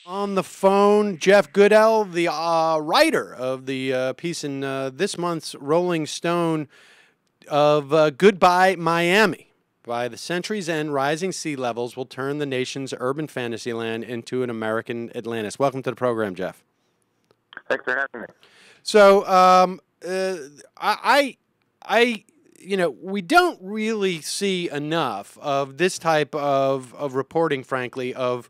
On the phone, Jeff Goodell, the writer of the piece in this month's Rolling Stone of Goodbye Miami. By the century's end, rising sea levels will turn the nation's urban fantasyland into an American Atlantis. Welcome to the program, Jeff. Thanks for having me. So, we don't really see enough of this type of reporting, frankly, of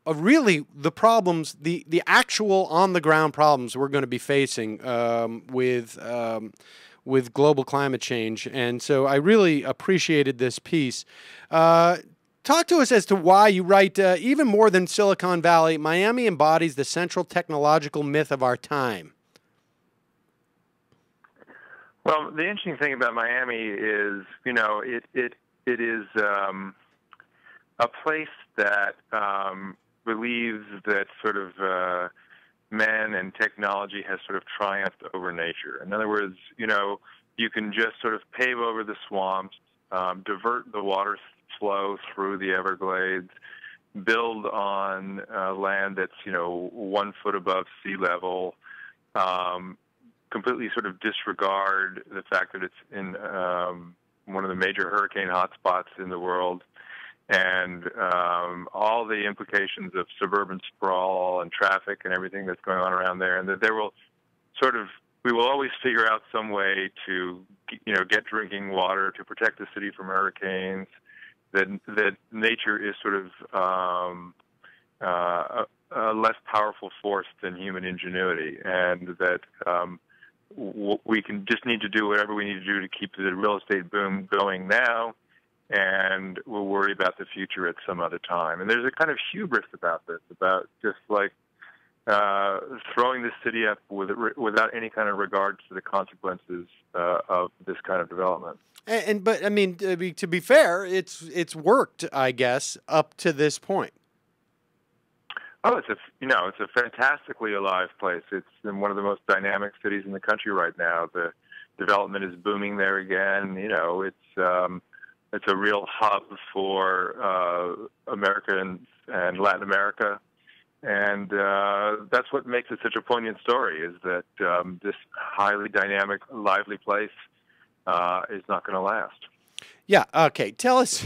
really the problems, the actual on the ground problems we're going to be facing with global climate change. And so I really appreciated this piece. Talk to us as to why you write, even more than Silicon Valley, Miami embodies the central technological myth of our time. Well, the interesting thing about Miami is, it is a place that believes that sort of man and technology has sort of triumphed over nature. In other words, you can just sort of pave over the swamps, divert the water flow through the Everglades, build on land that's 1 foot above sea level, completely sort of disregard the fact that it's in one of the major hurricane hotspots in the world, and all the implications of suburban sprawl and traffic and everything that's going on around there, and that we will always figure out some way to, get drinking water, to protect the city from hurricanes, that nature is sort of a less powerful force than human ingenuity, and that we can just need to do whatever we need to do to keep the real estate boom going now, and we'll worry about the future at some other time. And there's a kind of hubris about this, about just like throwing the city up without any kind of regard to the consequences of this kind of development. But I mean, to be fair, it's worked, I guess, up to this point. Oh, it's a fantastically alive place. It's in one of the most dynamic cities in the country right now. The development is booming there again. It's a real hub for America and Latin America, and that's what makes it such a poignant story. Is that this highly dynamic, lively place is not going to last. Yeah. Okay. Tell us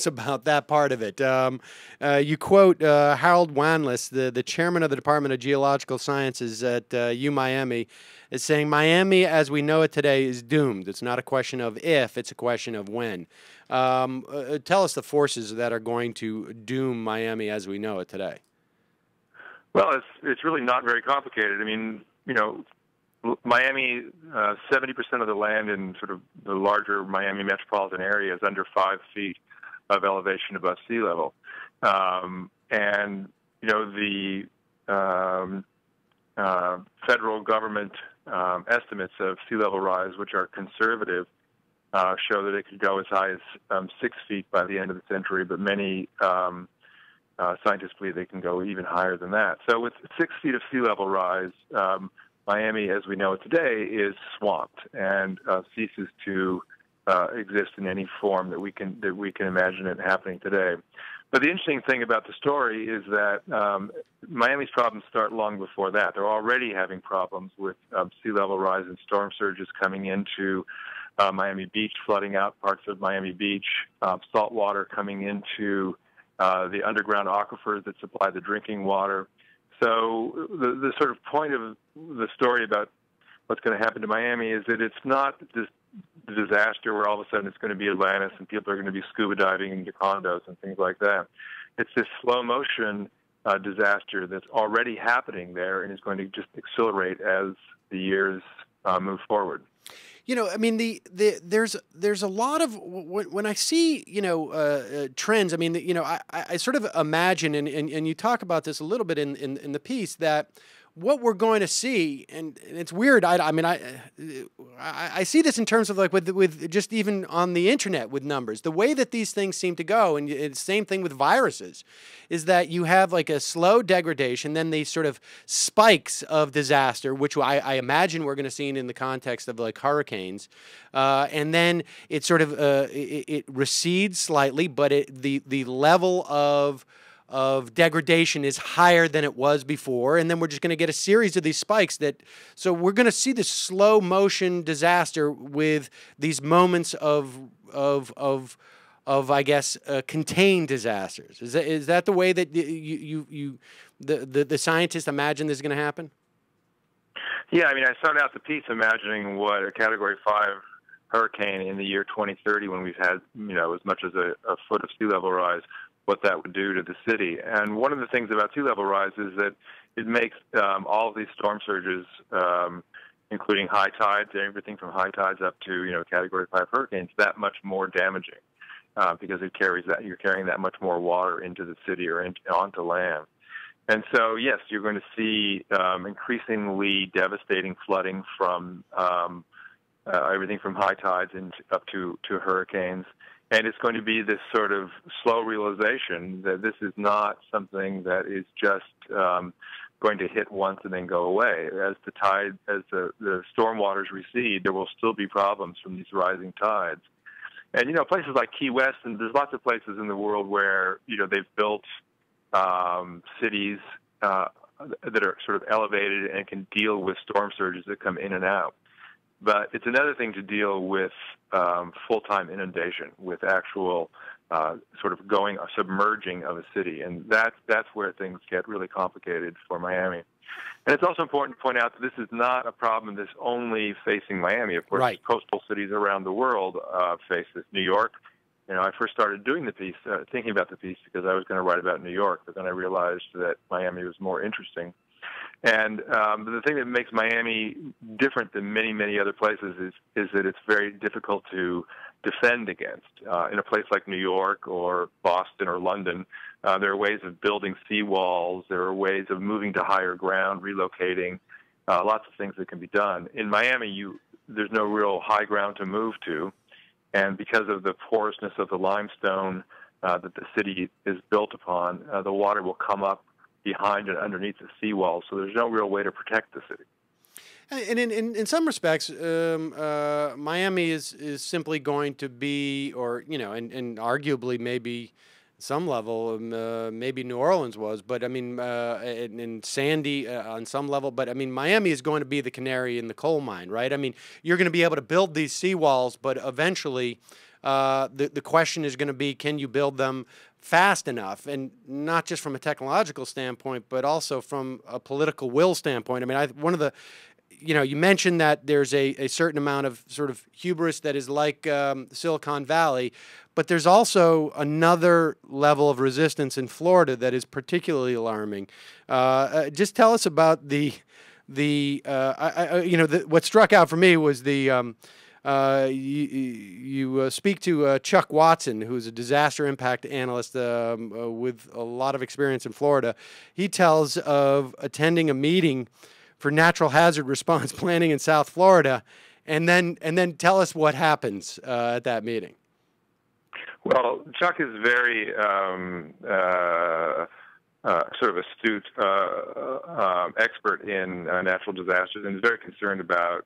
about that part of it. You quote Harold Wanless, the chairman of the Department of Geological Sciences at UMiami, as saying, "Miami, as we know it today, is doomed. It's not a question of if; it's a question of when." Tell us the forces that are going to doom Miami as we know it today. Well, it's really not very complicated. I mean, Miami, 70% of the land in sort of the larger Miami metropolitan area is under 5 feet of elevation above sea level. The federal government estimates of sea level rise, which are conservative, show that it could go as high as 6 feet by the end of the century, but many scientists believe they can go even higher than that. So with 6 feet of sea level rise, Miami, as we know it today, is swamped and ceases to exist in any form that we can imagine it happening today. But the interesting thing about the story is that Miami's problems start long before that. They're already having problems with sea level rise and storm surges coming into Miami Beach, flooding out parts of Miami Beach, salt water coming into the underground aquifers that supply the drinking water. So the sort of point of the story about what's going to happen to Miami is that it's not this disaster where all of a sudden it's going to be Atlantis and people are going to be scuba diving into condos and things like that. It's this slow motion disaster that's already happening there and is going to just accelerate as the years move forward. I mean, there's a lot of when I see trends. I mean, I sort of imagine, and you talk about this a little bit in the piece, that what we're going to see, and it's weird. I see this in terms of like with just even on the internet with numbers, the way that these things seem to go, and it's the same thing with viruses, is that you have like a slow degradation, then these sort of spikes of disaster, which I imagine we're going to see in the context of like hurricanes, and then it sort of it recedes slightly, but the level of of degradation is higher than it was before, and then we're just going to get a series of these spikes so we're going to see this slow motion disaster with these moments of I guess contained disasters. Is that the way that the scientists imagine this is going to happen? Yeah, I mean, I started out the piece imagining what a Category 5 hurricane in the year 2030, when we've had, as much as a foot of sea level rise, what that would do to the city. And one of the things about sea level rise is that it makes all of these storm surges, including high tides, everything from high tides up to, Category 5 hurricanes, that much more damaging because you're carrying that much more water into the city or onto land. And so, yes, you're going to see increasingly devastating flooding from everything from high tides up to hurricanes. And it's going to be this sort of slow realization that this is not something that is just going to hit once and then go away. As the storm waters recede, there will still be problems from these rising tides. And, places like Key West, and there's lots of places in the world where, they've built cities that are sort of elevated and can deal with storm surges that come in and out. But it's another thing to deal with full-time inundation, with actual sort of submerging of a city, and that's where things get really complicated for Miami. And it's also important to point out that this is not a problem that's only facing Miami. Of course, right. Coastal cities around the world face this. New York. I first started doing the piece, thinking about the piece, because I was going to write about New York, but then I realized that Miami was more interesting. And the thing that makes Miami different than many, many other places is that it's very difficult to defend against. In a place like New York or Boston or London, there are ways of building seawalls. There are ways of moving to higher ground, relocating, lots of things that can be done. In Miami, there's no real high ground to move to. And because of the porousness of the limestone that the city is built upon, the water will come up behind and underneath the seawall, so there's no real way to protect the city. And in some respects, Miami is simply going to be, or and arguably maybe some level, maybe New Orleans was, but I mean, in Sandy on some level, but I mean, Miami is going to be the canary in the coal mine, right? I mean, you're going to be able to build these seawalls, but eventually, the question is going to be, can you build them fast enough, and not just from a technological standpoint, but also from a political will standpoint. I mean, one of the, you mentioned that there's a certain amount of sort of hubris that is like Silicon Valley, but there's also another level of resistance in Florida that is particularly alarming. Just tell us about what struck out for me was you speak to Chuck Watson, who's a disaster impact analyst with a lot of experience in Florida. He tells of attending a meeting for natural hazard response planning in South Florida, and then tell us what happens at that meeting. Well, Chuck is very sort of astute expert in natural disasters, and is very concerned about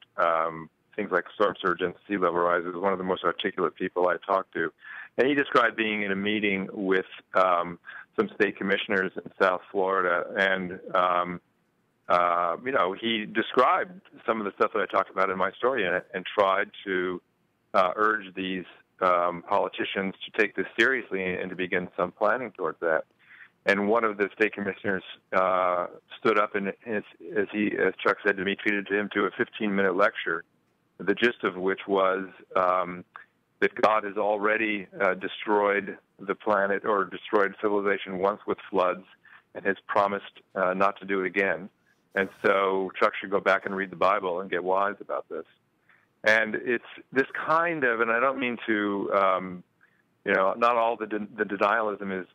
things like storm surge and sea level rise. Is one of the most articulate people I talked to. And he described being in a meeting with some state commissioners in South Florida, and he described some of the stuff that I talked about in my story and tried to urge these politicians to take this seriously and to begin some planning towards that. And one of the state commissioners stood up and, as Chuck said to me, treated him to a 15-minute lecture, the gist of which was that God has already destroyed the planet or destroyed civilization once with floods and has promised not to do it again. And so Chuck should go back and read the Bible and get wise about this. And it's this kind of, and I don't mean to, not all the denialism is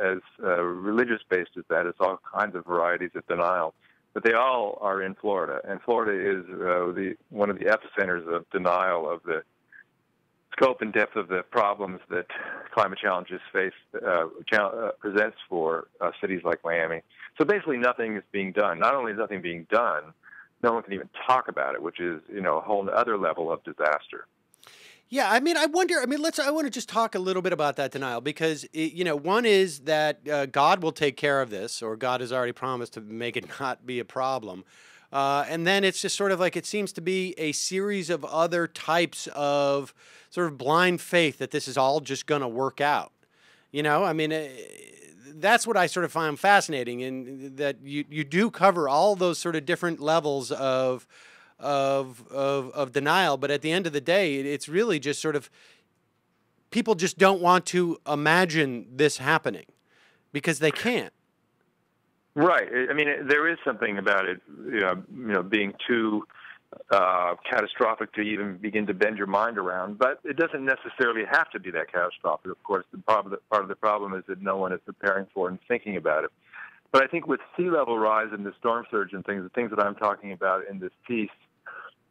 as religious-based as that. It's all kinds of varieties of denial. But they all are in Florida, and Florida is one of the epicenters of denial of the scope and depth of the problems that climate challenges presents for cities like Miami. So basically, nothing is being done. Not only is nothing being done, no one can even talk about it, which is a whole other level of disaster. Yeah, I mean, I wonder. I mean, I want to just talk a little bit about that denial because one is that God will take care of this, or God has already promised to make it not be a problem, and then it's just sort of like it seems to be a series of other types of sort of blind faith that this is all just going to work out. I mean, that's what I sort of find fascinating, in that you do cover all those sort of different levels of denial, but at the end of the day, it's really just sort of people just don't want to imagine this happening because they can't. Right. I mean, there is something about it, being too catastrophic to even begin to bend your mind around. But it doesn't necessarily have to be that catastrophic. Of course, part of the problem is that no one is preparing for it and thinking about it. But I think with sea level rise and the storm surge and things, the things that I'm talking about in this piece,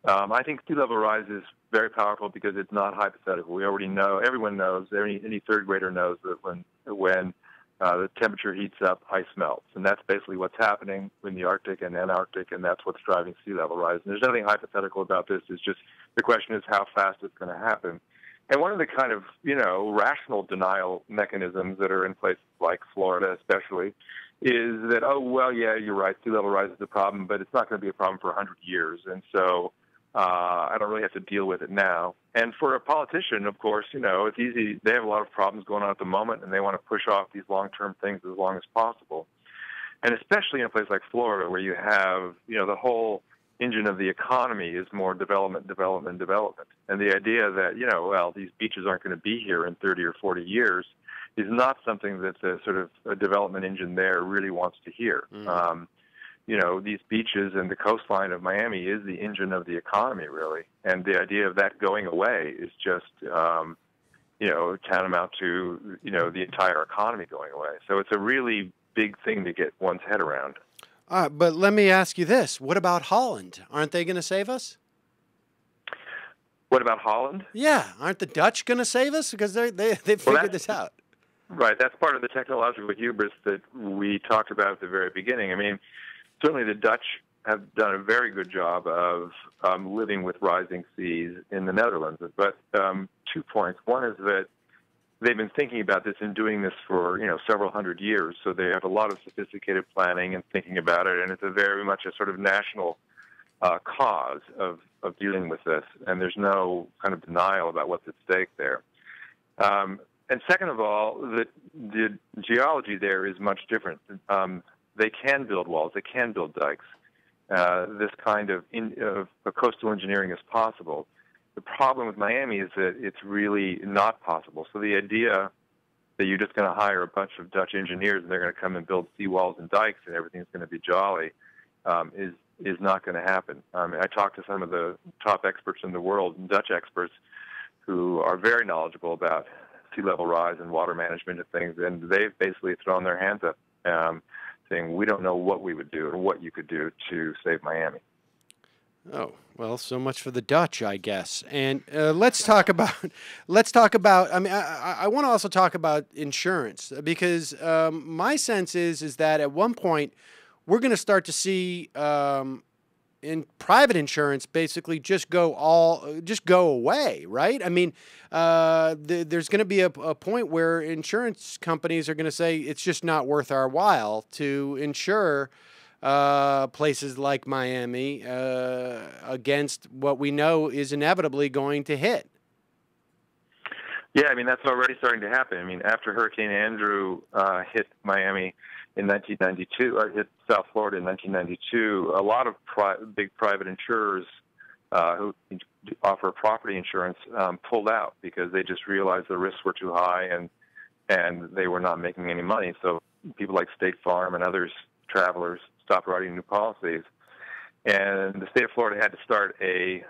I think sea level rise is very powerful because it's not hypothetical. We already know, everyone knows, any third grader knows that when the temperature heats up, ice melts. And that's basically what's happening in the Arctic and Antarctic, and that's what's driving sea level rise. And there's nothing hypothetical about this. It's just the question is how fast it's going to happen. And one of the kind of, rational denial mechanisms that are in places like Florida especially is that, oh, well, yeah, you're right, sea level rise is a problem, but it's not going to be a problem for 100 years. And so I don't really have to deal with it now. And for a politician, of course, it's easy. They have a lot of problems going on at the moment, and they want to push off these long-term things as long as possible. And especially in a place like Florida, where you have, the whole engine of the economy is more development. And the idea that, these beaches aren't going to be here in 30 or 40 years is not something that the sort of a development engine there really wants to hear. These beaches and the coastline of Miami is the engine of the economy, really. And the idea of that going away is just, tantamount to, the entire economy going away. So it's a really big thing to get one's head around. But let me ask you this. What about Holland? Aren't they going to save us? What about Holland? Yeah. Aren't the Dutch going to save us? Because they figured this out. Right. That's part of the technological hubris that we talked about at the very beginning. I mean, certainly the Dutch have done a very good job of living with rising seas in the Netherlands. But 2 points. One is that they've been thinking about this and doing this for, several hundred years. So they have a lot of sophisticated planning and thinking about it. And it's a very much a sort of national cause of dealing with this. And there's no kind of denial about what's at stake there. And second of all, the geology there is much different. They can build walls. They can build dikes. This kind of coastal engineering is possible. The problem with Miami is that it's really not possible. So the idea that you're just going to hire a bunch of Dutch engineers and they're going to come and build seawalls and dikes and everything's going to be jolly is not going to happen. I talked to some of the top experts in the world, Dutch experts, who are very knowledgeable about sea level rise and water management and things, and they've basically thrown their hands up, saying, we don't know what we would do or what you could do to save Miami. Oh, well, so much for the Dutch, I guess. And let's talk about. I mean, I want to also talk about insurance because my sense is that at one point we're going to start to see in private insurance basically just go away, right? I mean, there's going to be a point where insurance companies are going to say it's just not worth our while to insure places like Miami against what we know is inevitably going to hit. Yeah, I mean, that's already starting to happen. I mean, after Hurricane Andrew hit Miami in 1992, or hit South Florida in 1992, a lot of big private insurers who offer property insurance pulled out because they just realized the risks were too high and they were not making any money. So people like State Farm and others, travelers, stopped writing new policies. And the state of Florida had to start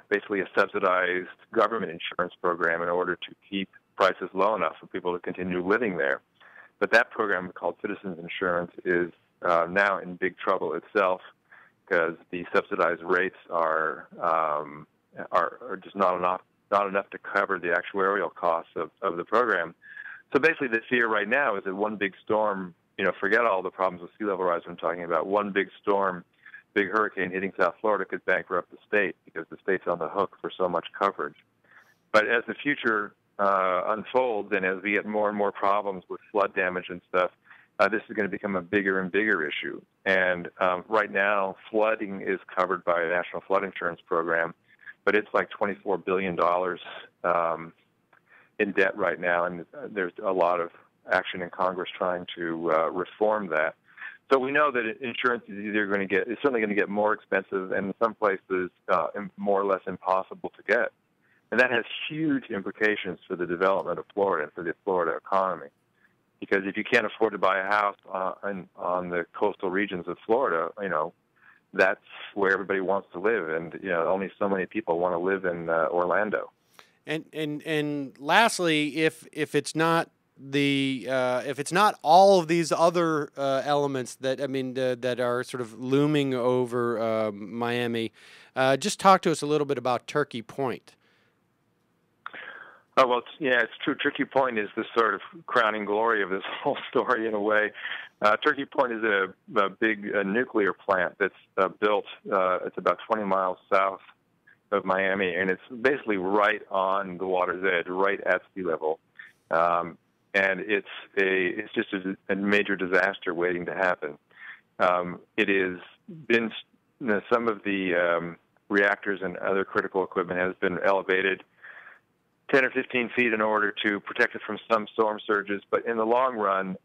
basically a subsidized government insurance program in order to keep prices low enough for people to continue living there. But that program called Citizens Insurance is now in big trouble itself because the subsidized rates are just not enough to cover the actuarial costs of the program. So basically the fear right now is that one big storm, forget all the problems with sea level rise I'm talking about, one big storm, big hurricane hitting South Florida could bankrupt the state because the state's on the hook for so much coverage. But as the future unfolds, and as we get more and more problems with flood damage and stuff, this is going to become a bigger and bigger issue. And right now, flooding is covered by a national flood insurance program, but it's like $24 billion in debt right now, and there's a lot of action in Congress trying to reform that. So we know that insurance is it's certainly going to get more expensive, and in some places more or less impossible to get. And that has huge implications for the development of Florida and for the Florida economy. Because if you can't afford to buy a house on the coastal regions of Florida, that's where everybody wants to live, and only so many people want to live in Orlando. And lastly, if it's not if it's not all of these other elements that that are sort of looming over Miami, just talk to us a little bit about Turkey Point. Oh, well, it's true. Turkey Point is the sort of crowning glory of this whole story in a way. Turkey Point is a big nuclear plant that's built. It's about 20 miles south of Miami, and it's basically right on the water's edge, right at sea level. And it's just a major disaster waiting to happen. It has been some of the reactors and other critical equipment has been elevated 10 or 15 feet in order to protect it from some storm surges. But in the long run,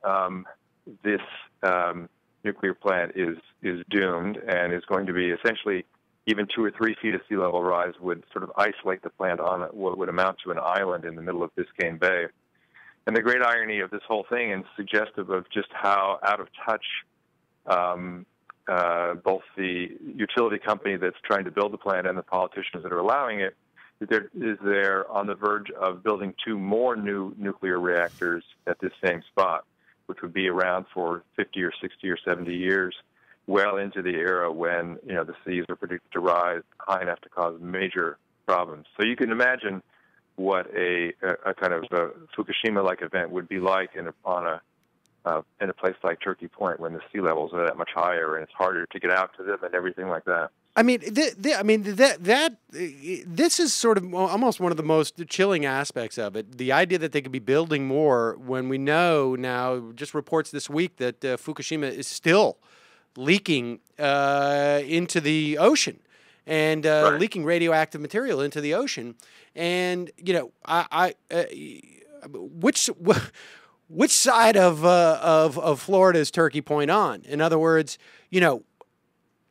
this nuclear plant is doomed and is going to be essentially even 2 or 3 feet of sea level rise would sort of isolate the plant on what would amount to an island in the middle of Biscayne Bay. And the great irony of this whole thing, and suggestive of just how out of touch both the utility company that's trying to build the plant and the politicians that are allowing it, they're on the verge of building 2 more new nuclear reactors at this same spot, which would be around for 50 or 60 or 70 years, well into the era when the seas are predicted to rise high enough to cause major problems. So you can imagine what a kind of a Fukushima-like event would be like in a place like Turkey Point when the sea levels are that much higher and it's harder to get out to them and everything like that. This is sort of almost one of the most chilling aspects of it. The idea that they could be building more when we know now, just reports this week that Fukushima is still leaking into the ocean and right. leaking radioactive material into the ocean. And which side of Florida is Turkey Point on? In other words,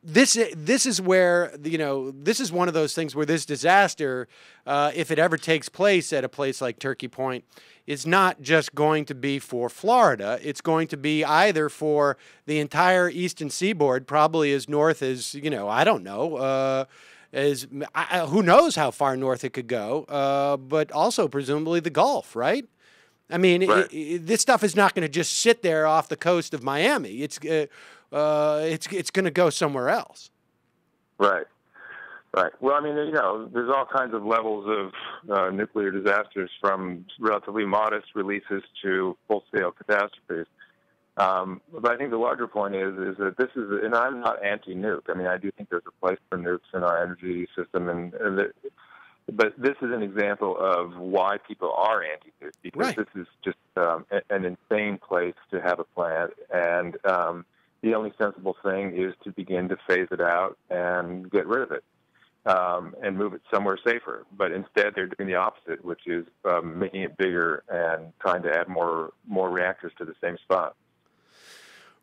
this is where this is one of those things where this disaster, if it ever takes place at a place like Turkey Point, is not just going to be for Florida. It's going to be either for the entire eastern seaboard, probably as north as I don't know, who knows how far north it could go, but also presumably the Gulf, right? I mean, right. This stuff is not going to just sit there off the coast of Miami. It's going to go somewhere else. Right. Right. Well, I mean, there's all kinds of levels of nuclear disasters, from relatively modest releases to full-scale catastrophes. But I think the larger point is that this is, and I'm not anti-nuke. I mean, I do think there's a place for nukes in our energy system, but this is an example of why people are anti-nuke, because right. This is just an insane place to have a plant, and the only sensible thing is to begin to phase it out and get rid of it. And move it somewhere safer. But instead, they're doing the opposite, which is making it bigger and trying to add more reactors to the same spot.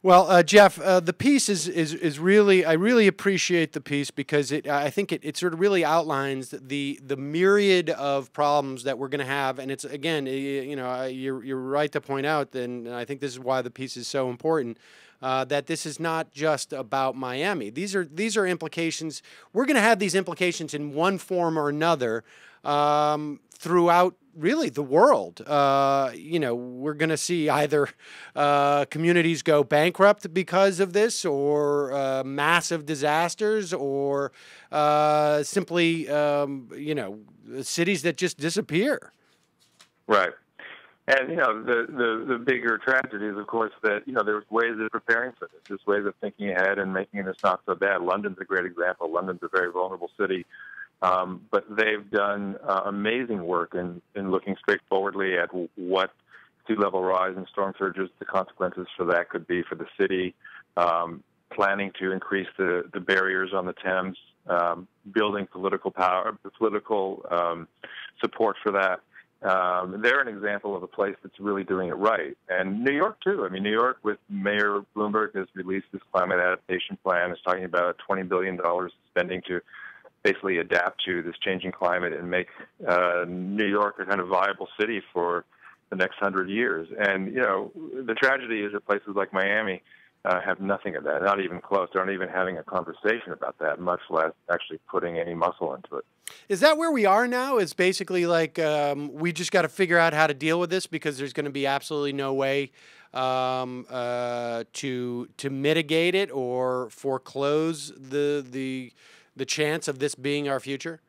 Well, Jeff, the piece is really, I really appreciate the piece because I think it sort of really outlines the myriad of problems that we're going to have, and it's, again, you're right to point out, and I think this is why the piece is so important. That this is not just about Miami. These are implications. We're going to have these implications in one form or another throughout really the world. We're going to see either communities go bankrupt because of this, or massive disasters, or simply cities that just disappear. Right. And, the bigger tragedy is, of course, that, there's ways of preparing for this. There's ways of thinking ahead and making this not so bad. London's a great example. London's a very vulnerable city. But they've done amazing work in looking straightforwardly at what sea level rise and storm surges, the consequences for that could be for the city, planning to increase the barriers on the Thames, building political support for that. They're an example of a place that's really doing it right. And New York, too. I mean, New York, with Mayor Bloomberg, has released this climate adaptation plan. It's talking about $20 billion spending to basically adapt to this changing climate and make New York a kind of viable city for the next 100 years. And, the tragedy is that places like Miami have nothing of that, not even close. They're not even having a conversation about that, much less actually putting any muscle into it. Is that where we are now? Is basically like we just got to figure out how to deal with this because there's going to be absolutely no way to mitigate it or foreclose the chance of this being our future?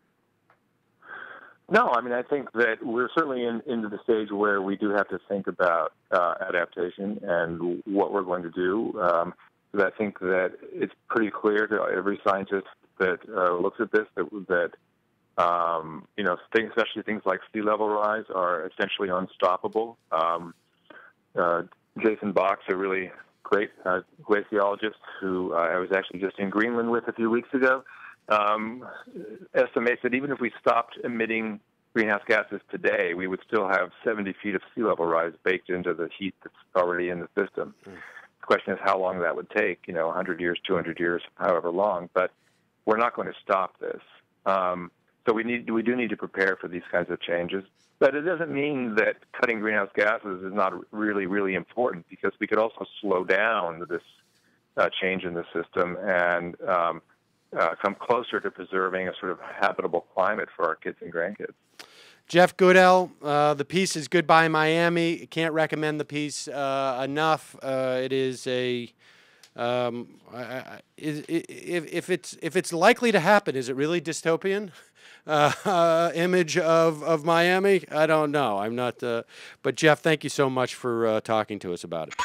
No, I mean, I think that we're certainly into the stage where we do have to think about adaptation and what we're going to do. But I think that it's pretty clear to every scientist that looks at this that especially things like sea level rise are essentially unstoppable. Jason Bach's a really great glaciologist who I was actually just in Greenland with a few weeks ago. Estimates that even if we stopped emitting greenhouse gases today, we would still have 70 feet of sea level rise baked into the heat that's already in the system. The question is how long that would take, 100 years, 200 years, however long. But we're not going to stop this. So we do need to prepare for these kinds of changes. But it doesn't mean that cutting greenhouse gases is not really, really important, because we could also slow down this change in the system and come closer to preserving a sort of habitable climate for our kids and grandkids. Jeff Goodell, the piece is Goodbye Miami. Can't recommend the piece enough. It is a if it's likely to happen, is it really dystopian? Image of Miami? I don't know. I'm not. But Jeff, thank you so much for talking to us about it.